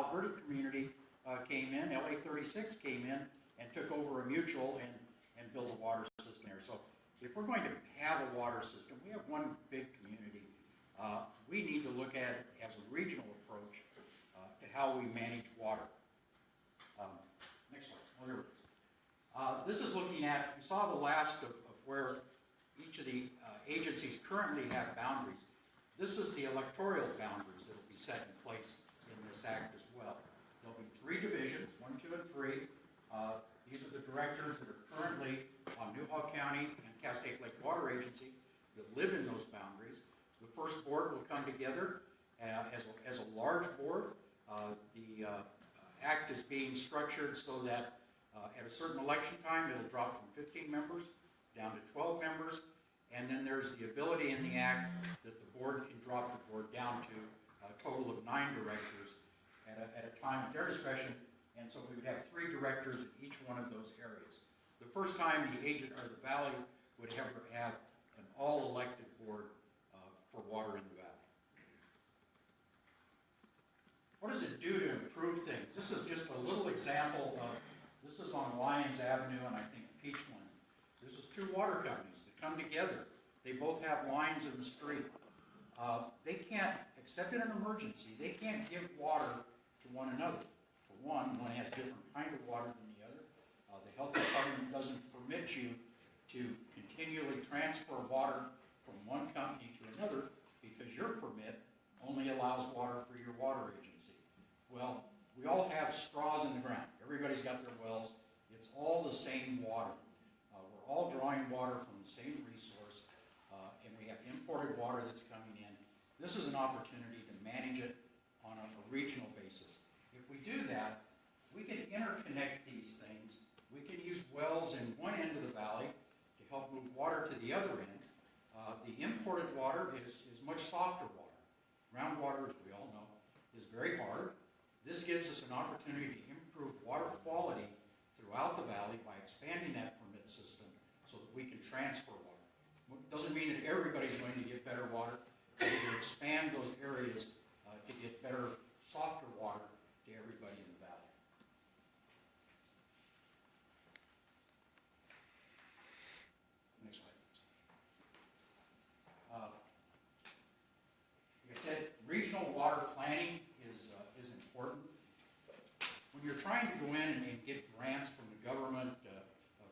Palo Verde community came in, LA 36 came in and took over a mutual and built a water system there. So if we're going to have a water system, we have one big community. We need to look at it as a regional approach to how we manage water. Next slide. Oh, here it is. This is looking at, we saw the last of where each of the agencies currently have boundaries. This is the electoral boundaries that will be set in place in this act as well. There'll be 3 divisions, 1, 2, and 3. These are the directors that are currently on Newhall County and Castaic Lake Water Agency that live in those boundaries. The first board will come together as a large board. The act is being structured so that at a certain election time it'll drop from 15 members down to 12 members, and then there's the ability in the act that the board can drop the board down to a total of 9 directors at a time at their discretion, and so we would have 3 directors in each one of those areas. The first time the agent or the valley would ever have an all-elected board for water in the valley. What does it do to improve things? This is just a little example of, this is on Lyons Avenue and I think Peachland. This is 2 water companies that come together. They both have lines in the street. They can't, except in an emergency, they can't give water to one another. For one has different kind of water than the other. The health department doesn't permit you to continually transfer water from one company to another because your permit only allows water for your water agency. Well, we all have straws in the ground. Everybody's got their wells. It's all the same water. We're all drawing water from the same resource, and we have imported water that's coming in. This is an opportunity to manage it on a regional basis. If we do that, we can interconnect these things. We can use wells in one end of the valley to help move water to the other end. The imported water is much softer water. Groundwater, as we all know, is very hard. This gives us an opportunity to improve water quality throughout the valley by expanding that permit system so that we can transfer water. It doesn't mean that everybody's going to get better water, but we can expand those areas to get better, softer water to everybody in the valley. Next slide, please. Like I said, regional water planning is important. When you're trying to go in and get grants from the government,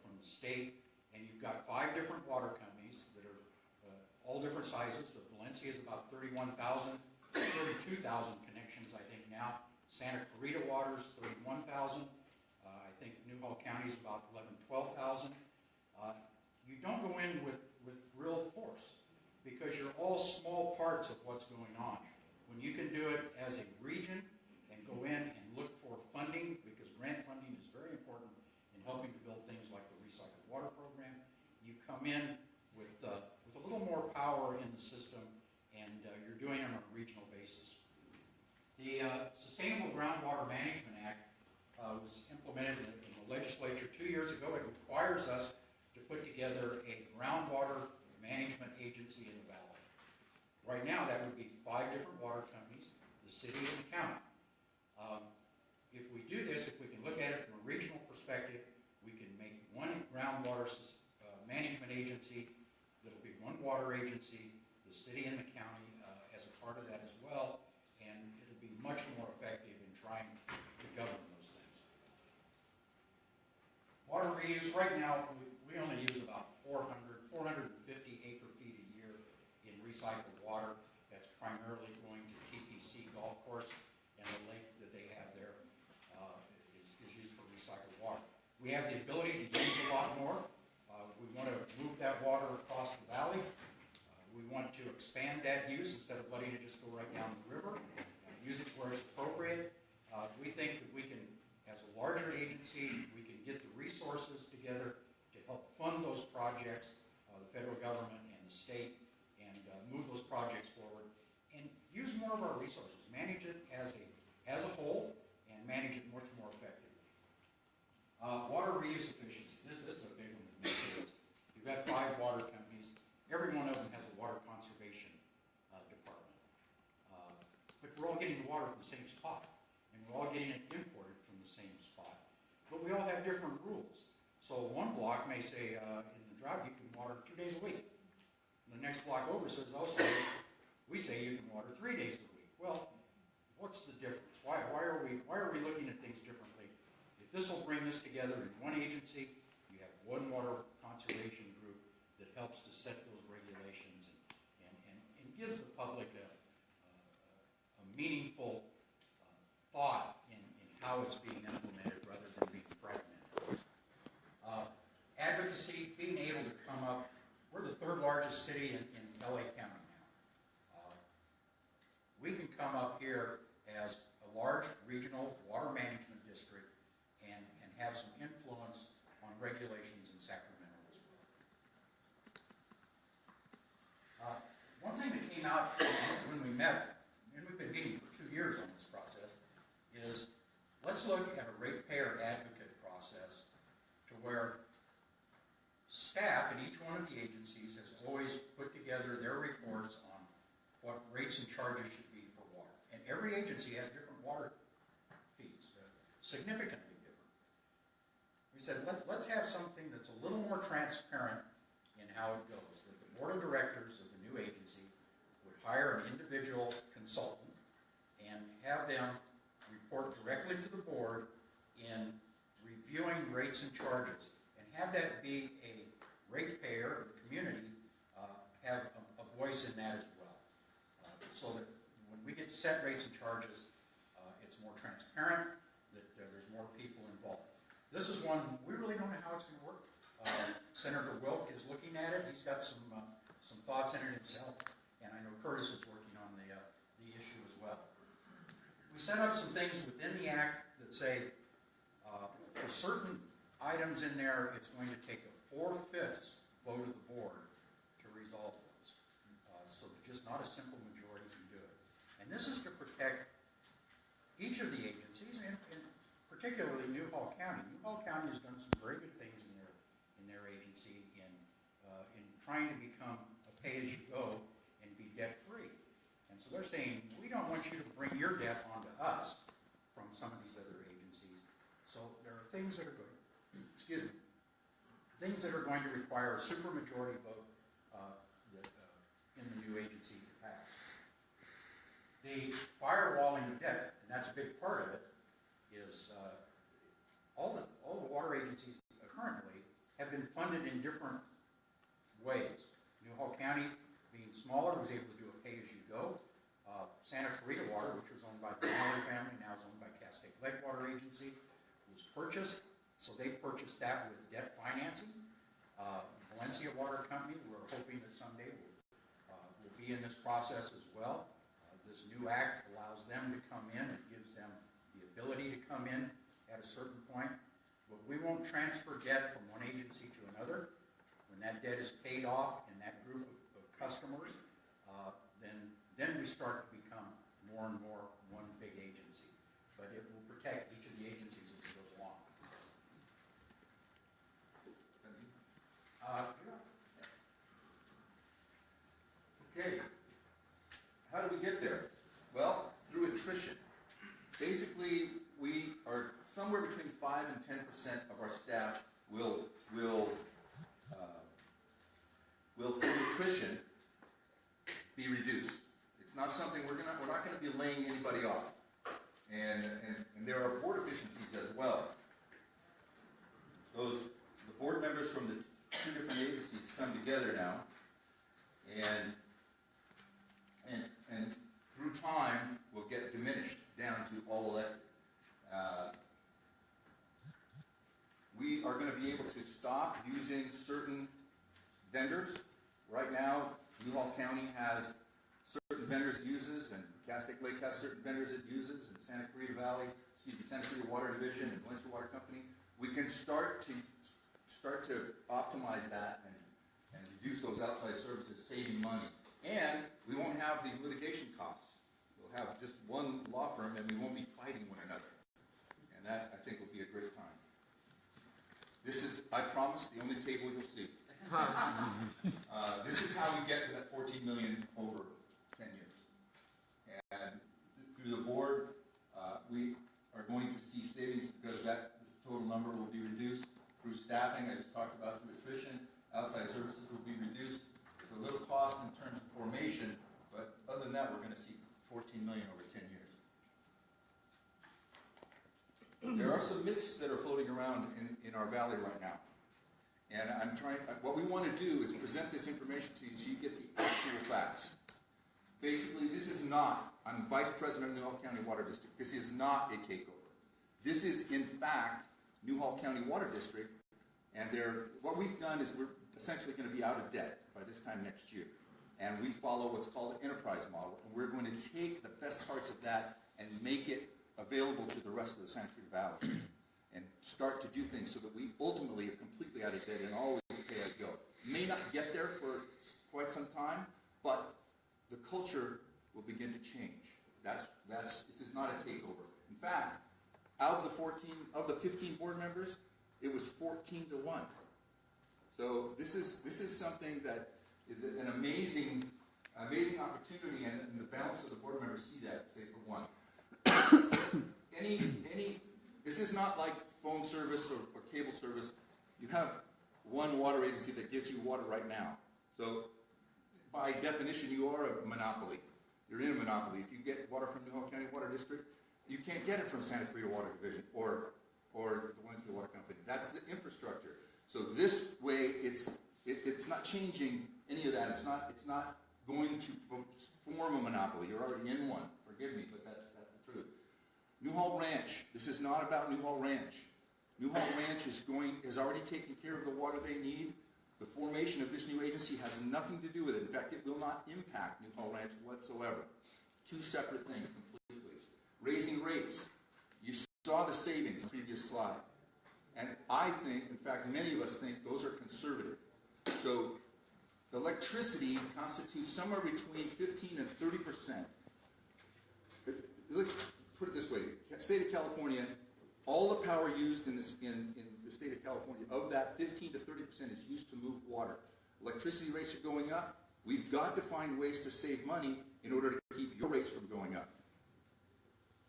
from the state, and you've got 5 different water companies that are all different sizes. So Valencia is about 31,000, 32,000 connections, I think now. Santa Clarita Water's 31,000. I think Newhall County is about 12,000. You don't go in with real force because you're all small parts of what's going on. When you can do it as a region and go in and look for funding, because grant funding is very important in helping to build things like the recycled water program, you come in with a little more power in the system, and you're doing it on a regional basis. The Sustainable Groundwater Management Act was implemented in the legislature 2 years ago. It requires us to put together a groundwater management agency in the valley. Right now, that would be 5 different water companies, the city and the county. If we do this, if we can look at it from a regional perspective, we can make one groundwater management agency. That'll be one water agency, the city and the county as a part of that as well, and it'll be much more effective in trying to govern those things. Water reuse, right now, we only use about 450 acre-feet a year in recycled water. That's primarily going to TPC Golf Course, and the lake that they have there is used for recycled water. We have the ability to use a lot more. We want to move that water across the valley. We want to expand that use instead of letting it just go right down the river. Use it where it's appropriate. We think that we can, as a larger agency, we can get the resources together to help fund those projects, the federal government and the state, and move those projects forward and use more of our resources, manage it as a whole, and manage it much more effectively. Water reuse efficiency. This is a big one with me. You've got 5 water companies. Every one of them has a water conservation different rules. So one block may say, in the drought, you can water 2 days a week. And the next block over says, also, we say you can water 3 days a week. Well, what's the difference? Why are we looking at things differently? If this will bring this together in one agency, you have one water conservation group that helps to set those regulations and gives the public a meaningful thought in how it's being implemented rather than being fragmented. Advocacy, being able to come up, we're the third largest city in LA County now. We can come up here as a large regional water management district and have some influence on regulations in Sacramento as well. One thing that came out when we met, and we've been meeting for 2 years on this process, is let's look at a ratepayer advocate process to where staff in each one of the agencies has always put together their reports on what rates and charges should be for water. And every agency has different water fees, significantly different. We said, let's have something that's a little more transparent in how it goes, that the board of directors of the new agency would hire an individual consultant and have them report directly to the board in reviewing rates and charges, and have that be a ratepayer, the community, have a voice in that as well. So that when we get to set rates and charges, it's more transparent, that there's more people involved. This is one, we really don't know how it's going to work. Senator Wilk is looking at it. He's got some thoughts in it himself, and I know Curtis is working on the issue as well. We set up some things within the Act that say, for certain items in there, it's going to take a 4/5 vote of the board to resolve those. So that just not a simple majority can do it. And this is to protect each of the agencies, and particularly Newhall County. Newhall County has done some very good things in their agency in trying to become a pay-as-you-go and be debt-free. And so they're saying, we don't want you to bring your debt onto us from some of these other agencies. So there are things that are going, things that are going to require a supermajority vote in the new agency to pass. The firewalling of debt, and that's a big part of it, is all the water agencies currently have been funded in different ways. Newhall County, being smaller, was able to do a pay-as-you-go. Santa Clarita Water, which was owned by the Malley family, now is owned by Castaic Water Agency, was purchased. So they purchased that with debt financing. Valencia Water Company, we're hoping that someday will be in this process as well. This new act allows them to come in. It gives them the ability to come in at a certain point. But we won't transfer debt from one agency to another. When that debt is paid off in that group of customers, then we start to become more and more one big agency. But it will protect each of the agencies as it goes along. Okay. How do we get there? Well, through attrition. Basically, we are somewhere between 5 and 10% of our staff will through attrition be reduced. It's not something we're not going to be laying anybody off. And there are board efficiencies as well. The board members from the 2 different agencies come together now, and through time will get diminished down to all elected. We are going to be able to stop using certain vendors. Right now, Newhall County has certain vendors it uses, and Castaic Lake has certain vendors it uses, and Santa Clarita Water Division and Valencia Water Company. We can start to optimize that and reduce those outside services, saving money. And we won't have these litigation costs. We'll have just one law firm, and we won't be fighting one another. And that, I think, will be a great time. This is, I promise, the only table you'll see. This is how we get to that $14 million over 10 years. And through the board, we are going to see savings because total number will be reduced through staffing. I just talked about through attrition. Outside services will be reduced. There's a little cost in terms of formation, but other than that, we're going to see $14 million over 10 years. There are some myths that are floating around in our valley right now. And what we want to do is present this information to you so you get the actual facts. Basically, this is not, I'm Vice President of Newhall County Water District, this is not a takeover. This is, in fact, Newhall County Water District, and what we've done is we're essentially going to be out of debt by this time next year. And we follow what's called an enterprise model, and we're going to take the best parts of that and make it available to the rest of the Santa Cruz Valley and start to do things so that we ultimately are completely out of debt and always pay as go. May not get there for quite some time, but the culture will begin to change. This is not a takeover. In fact, out of the 15 board members, it was 14-1. So this is something that is an amazing opportunity, and the balance of the board members see that, say for one. This is not like phone service or cable service. You have one water agency that gives you water right now. So by definition, you are a monopoly. You're in a monopoly. If you get water from Newhall County Water District, you can't get it from Santa Clarita Water Division or the Wednesday Water Company. That's the infrastructure. So this way, it's not changing any of that. It's not going to form a monopoly. You're already in one. Forgive me, but that's the truth. Newhall Ranch. This is not about Newhall Ranch. Newhall Ranch is already taking care of the water they need. The formation of this new agency has nothing to do with it. In fact, it will not impact Newhall Ranch whatsoever. Two separate things completely. Raising rates. You saw the savings in the previous slide. And I think, in fact, many of us think those are conservative. So electricity constitutes somewhere between 15 and 30%. Let's put it this way. The state of California, all the power used in the state of California, of that 15 to 30% is used to move water. Electricity rates are going up. We've got to find ways to save money in order to keep your rates from going up.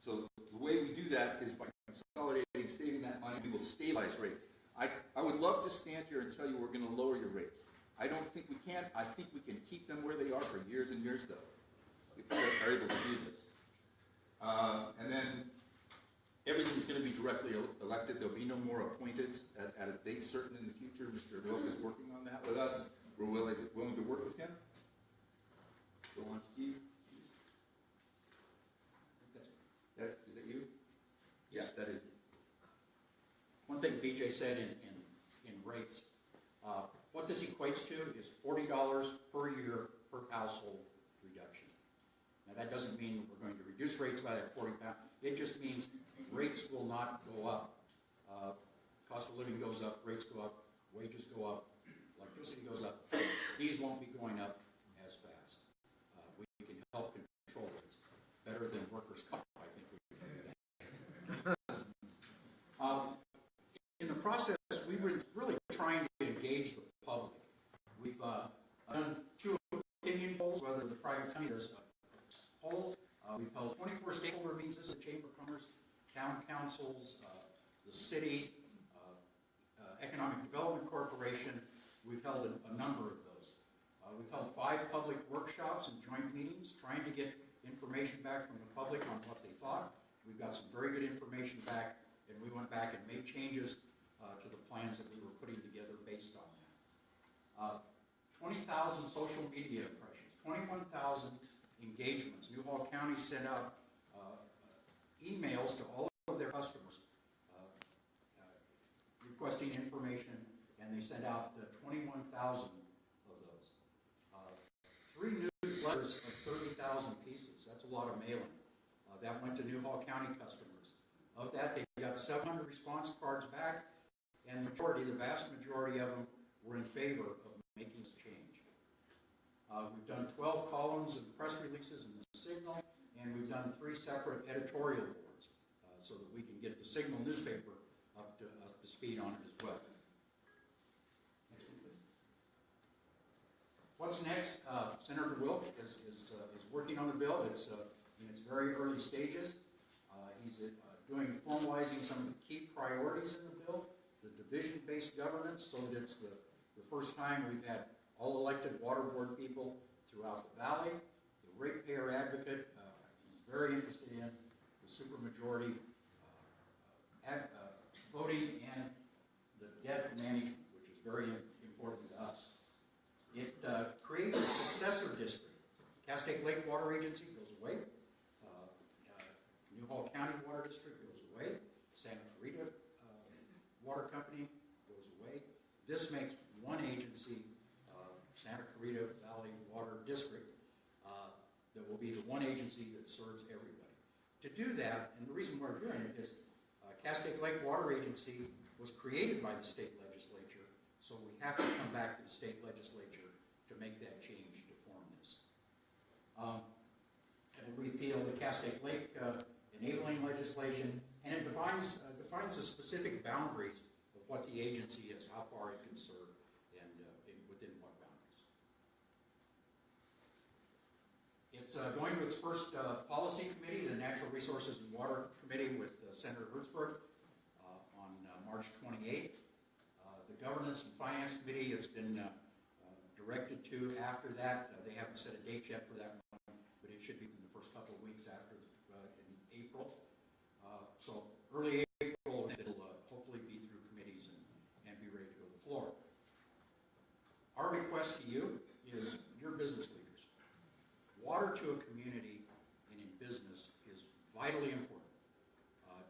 So the way we do that is by consolidating, saving that money. We will stabilize rates. I would love to stand here and tell you we're going to lower your rates. I don't think we can. I think we can keep them where they are for years and years, though, if we are able to do this. And then everything's going to be directly elected. There'll be no more appointed at a date certain in the future. Mr. Wilk is working on that with us. We're willing to work with him. Go on, Steve. Is that you? Yes, that is me. One thing BJ said in rates, what this equates to is $40 per year per household reduction. Now that doesn't mean we're going to reduce rates by that 40 pounds. It just means rates will not go up. Cost of living goes up, rates go up, wages go up, electricity goes up. These won't be going up as fast. We can help control it. It's better than workers' comp, I think we can do that. In the process, we were really trying to engage the public. We've done 2 opinion polls, whether the private company does polls. We've held 24 stakeholder meetings. This is the Chamber of Commerce, town councils, the city, Economic Development Corporation. We've held a number of those. We've held 5 public workshops and joint meetings trying to get information back from the public on what they thought. We've got some very good information back, and we went back and made changes to the plans that we were putting together based on that. 20,000 social media impressions, 21,000 engagements. Newhall County sent out emails to all of their customers requesting information, and they sent out 21,000 of those. 3 newsletters of 30,000 pieces. That's a lot of mailing. That went to Newhall County customers. Of that, they got 700 response cards back, and the vast majority of them were in favor of making this change. We've done 12 columns and press releases in the Signal, and we've done 3 separate editorial boards so that we can get the Signal newspaper up to speed on it as well. Next one, please. What's next? Senator Wilk is working on the bill. It's in its very early stages. He's formalizing some of the key priorities in the bill, the division-based governance, so that it's the first time we've had all elected water board people throughout the valley. The ratepayer advocate is very interested in the supermajority voting and the debt management, which is very important to us. It creates a successor district. Castaic Lake Water Agency goes away. Newhall County Water District goes away. Santa Clarita Water Company goes away. This makes one agency, Santa Clarita Valley Water District, that will be the one agency that serves everybody. To do that, and the reason we're doing it is Castaic Lake Water Agency was created by the state legislature, so we have to come back to the state legislature to make that change to form this. It'll repeal the Castaic Lake enabling legislation, and it defines the specific boundaries of what the agency is, how far it can serve, and within what boundaries. It's going to its first policy committee, the Natural Resources and Water Committee with Senator Hertzberg on March 28th. The Governance and Finance Committee has been directed to after that. They haven't set a date yet for that one, but it should be in the first couple of weeks after in April. So early April, it'll hopefully be through committees and be ready to go to the floor. Our request to you is your business leaders. Water to a community and in business is vitally important.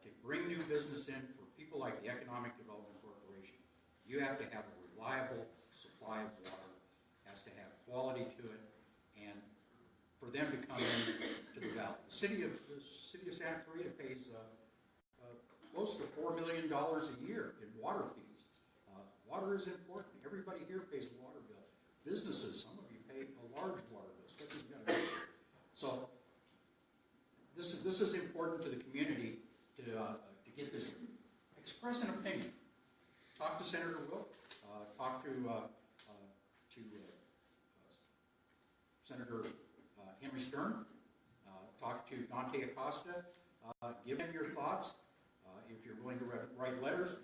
To bring new business in for people like the Economic Development Corporation, you have to have a reliable supply of water, has to have quality to it, and for them to come into the valley. The city of Santa Clarita pays close to $4 million a year in water fees. Water is important. Everybody here pays a water bill. Businesses, some of you pay a large water bill, especially if you've got a business. So this is important to the community to get this. Express an opinion. Talk to Senator Wilk. Talk to Senator Henry Stern. Talk to Dante Acosta. Give him your thoughts. If you're willing to write letters,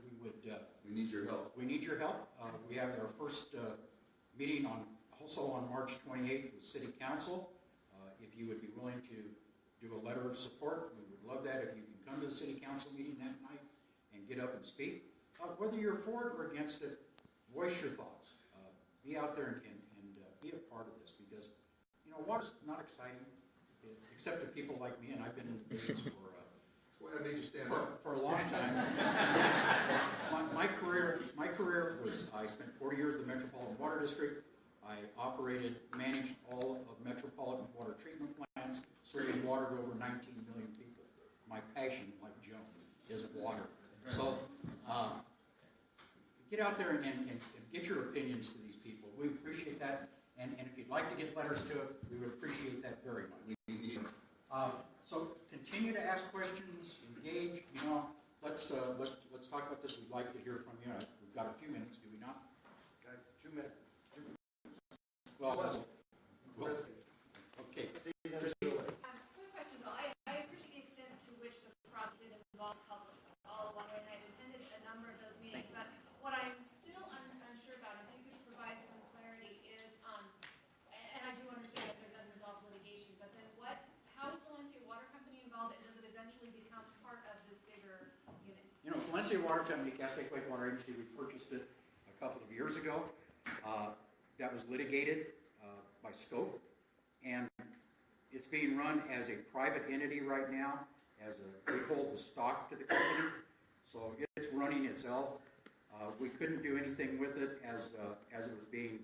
we need your help. We need your help. We have our first meeting also on March 28th with City Council. If you would be willing to do a letter of support, we would love that. If you can come to the City Council meeting that night and get up and speak. Whether you're for it or against it, voice your thoughts. Be out there and be a part of this, because water's not exciting, except to people like me, and I've been in business for That's why I made you stand up. For a long time. my career was, I spent 40 years in the Metropolitan Water District. I managed all of metropolitan water treatment plants, serving water to over 19 million people. My passion, like Joan, is water. So get out there and get your opinions to these people. We appreciate that. And if you'd like to get letters to it, we would appreciate that very much. So continue to ask questions, engage. Let's talk about this. We'd like to hear from you. We've got a few minutes, do we not? Got 2 minutes. Well, okay. Quick question, Bill. I appreciate the extent to which the process did involve public all along, and I've attended a number of those meetings. But what I'm still unsure about, if you could provide some clarity, is, and I do understand that there's unresolved litigation, but then how is Valencia Water Company involved, and does it eventually become part of this bigger unit? Valencia Water Company, Castaic Lake Water Agency, we purchased it a couple of years ago. That was litigated by Scope, and it's being run as a private entity right now. We hold the stock to the company, so it's running itself. We couldn't do anything with it as it was being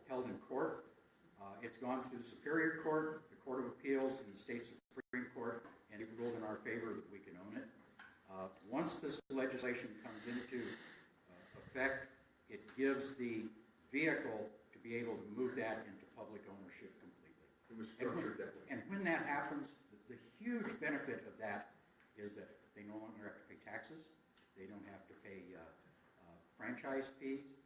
held in court. It's gone through the Superior Court, the Court of Appeals, and the State Supreme Court, and it ruled in our favor that we can own it. Once this legislation comes into effect, it gives the vehicle to be able to move that into public ownership completely. It was structured that way. And when that happens, the huge benefit of that is that they no longer have to pay taxes. They don't have to pay franchise fees,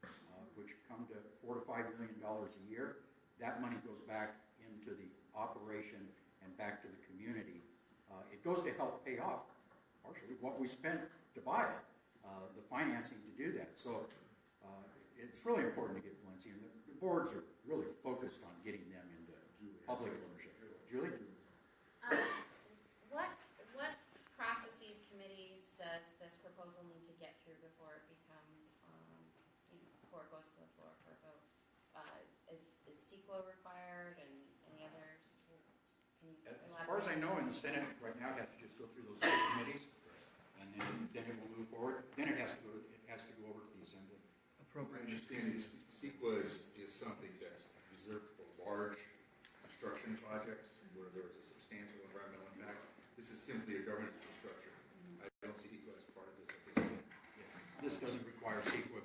which come to $4 to $5 million a year. That money goes back into the operation and back to the community. It goes to help pay off partially what we spent to buy it, the financing to do that. So it's really important to get Valencia, and the boards are really focused on getting them into public ownership. Julie? What processes, committees does this proposal need to get through before it becomes, before it goes to the floor for a vote? Is CEQA required and any others? Can you As far as I know, in the Senate right now, it has to just go through those three committees, and then it will move forward. Then it has to go over to the Assembly. My understanding is CEQA is something that's reserved for large construction projects where there is a substantial environmental impact. This is simply a governance restructure. I don't see CEQA as part of this at this point. This doesn't require CEQA